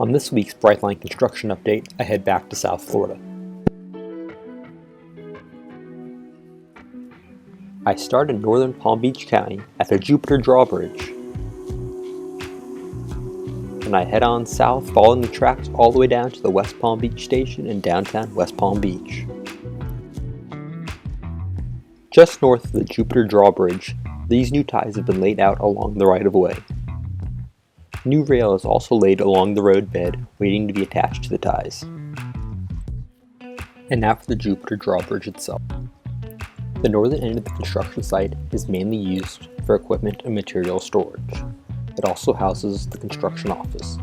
On this week's Brightline construction update, I head back to South Florida. I start in northern Palm Beach County at the Jupiter Drawbridge. And I head on south following the tracks all the way down to the West Palm Beach Station in downtown West Palm Beach. Just north of the Jupiter Drawbridge, these new ties have been laid out along the right-of-way. New rail is also laid along the roadbed, waiting to be attached to the ties. And now for the Jupiter Drawbridge itself. The northern end of the construction site is mainly used for equipment and material storage. It also houses the construction office.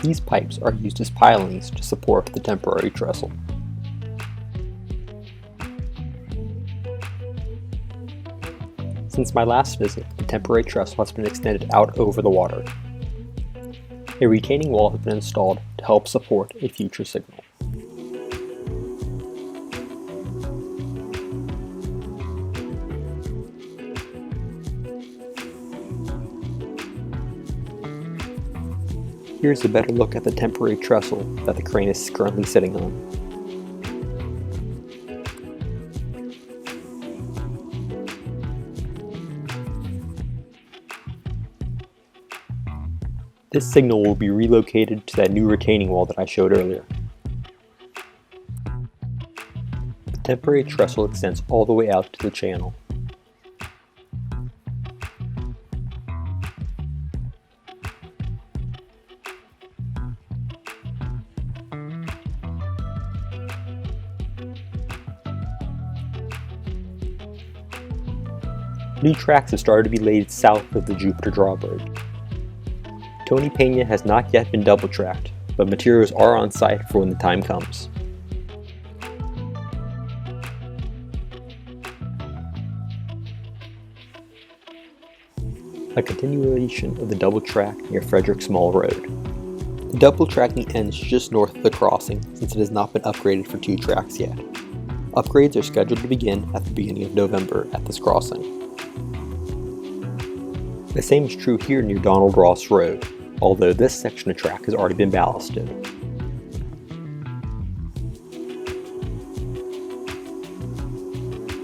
These pipes are used as pilings to support the temporary trestle. Since my last visit, the temporary trestle has been extended out over the water. A retaining wall has been installed to help support a future signal. Here's a better look at the temporary trestle that the crane is currently sitting on. This signal will be relocated to that new retaining wall that I showed earlier. The temporary trestle extends all the way out to the channel. New tracks have started to be laid south of the Jupiter Drawbridge. Tony Pena has not yet been double tracked, but materials are on site for when the time comes. A continuation of the double track near Frederick Small Road. The double tracking ends just north of the crossing since it has not been upgraded for 2 tracks yet. Upgrades are scheduled to begin at the beginning of November at this crossing. The same is true here near Donald Ross Road, although this section of track has already been ballasted.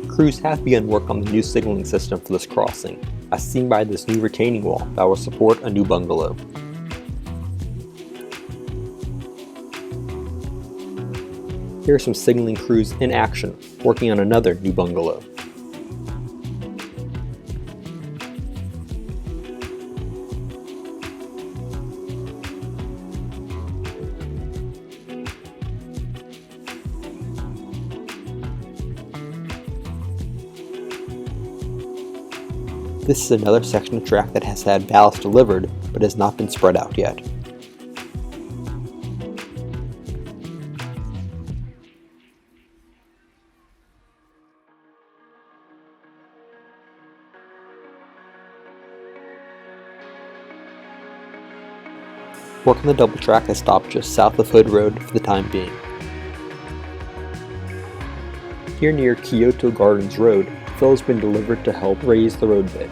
Crews have begun work on the new signaling system for this crossing, as seen by this new retaining wall that will support a new bungalow. Here are some signaling crews in action, working on another new bungalow. This is another section of track that has had ballast delivered, but has not been spread out yet. Work on the double track has stopped just south of Hood Road for the time being. Here near Kyoto Gardens Road, fill has been delivered to help raise the roadbed.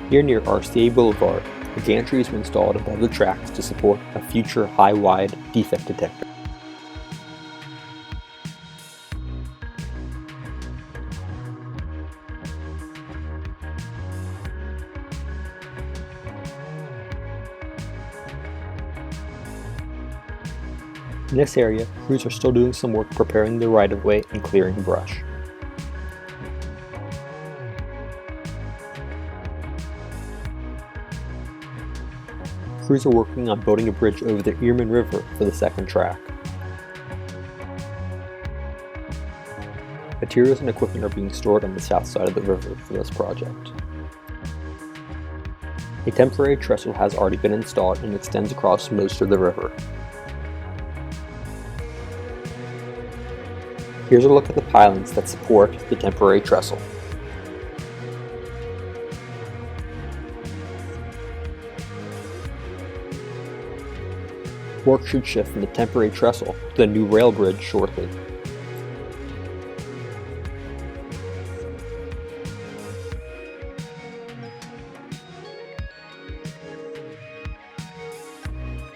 Here near RCA Boulevard, a gantry has been installed above the tracks to support a future high-wide defect detector. In this area, crews are still doing some work preparing the right-of-way and clearing brush. Crews are working on building a bridge over the Earman River for the second track. Materials and equipment are being stored on the south side of the river for this project. A temporary trestle has already been installed and extends across most of the river. Here's a look at the pilings that support the temporary trestle. Work should shift from the temporary trestle to the new rail bridge shortly.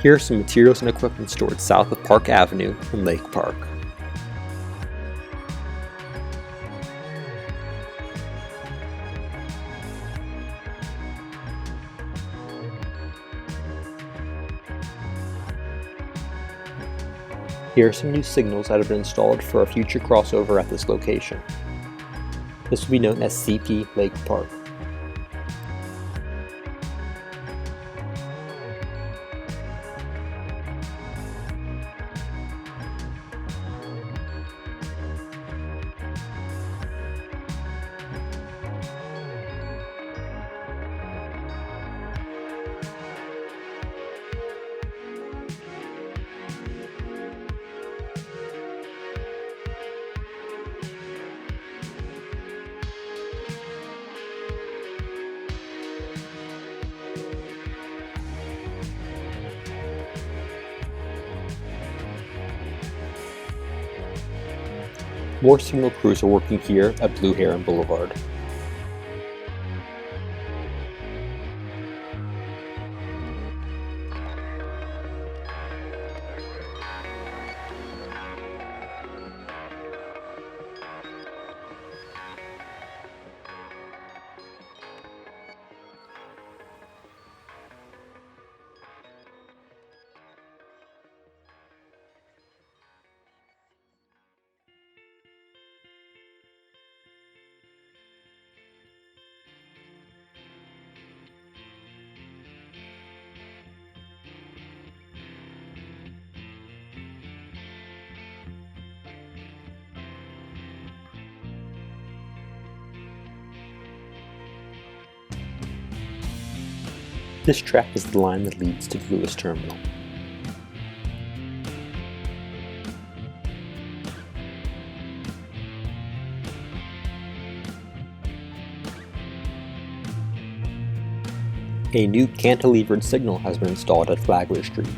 Here are some materials and equipment stored south of Park Avenue in Lake Park. Here are some new signals that have been installed for a future crossover at this location. This will be known as CP Lake Park. More signal crews are working here at Blue Heron Boulevard. This track is the line that leads to the Lewis Terminal. A new cantilevered signal has been installed at Flagler Street.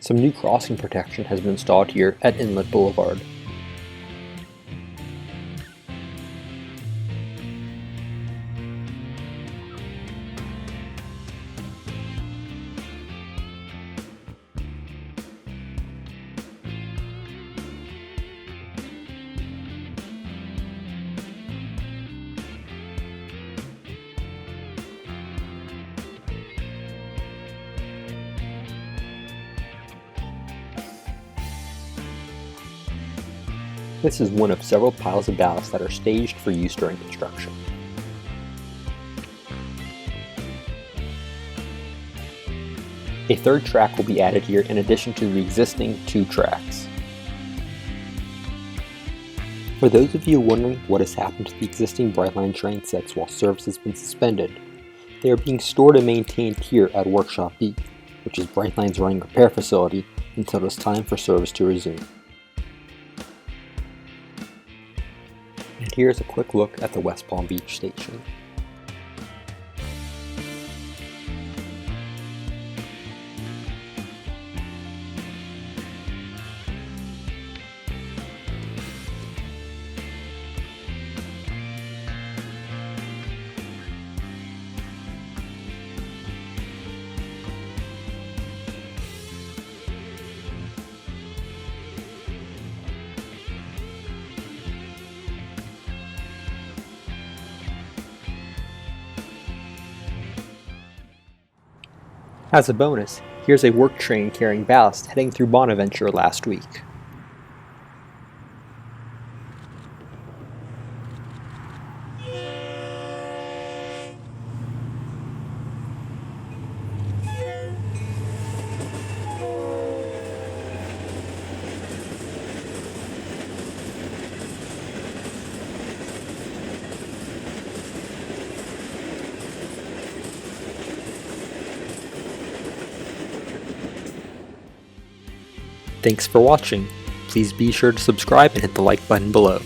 Some new crossing protection has been installed here at Inlet Boulevard. This is one of several piles of ballast that are staged for use during construction. A third track will be added here in addition to the existing 2 tracks. For those of you wondering what has happened to the existing Brightline train sets while service has been suspended, they are being stored and maintained here at Workshop B, which is Brightline's running repair facility until it is time for service to resume. And here's a quick look at the West Palm Beach station. As a bonus, here's a work train carrying ballast heading through Bonaventure last week. Thanks for watching. Please be sure to subscribe and hit the like button below.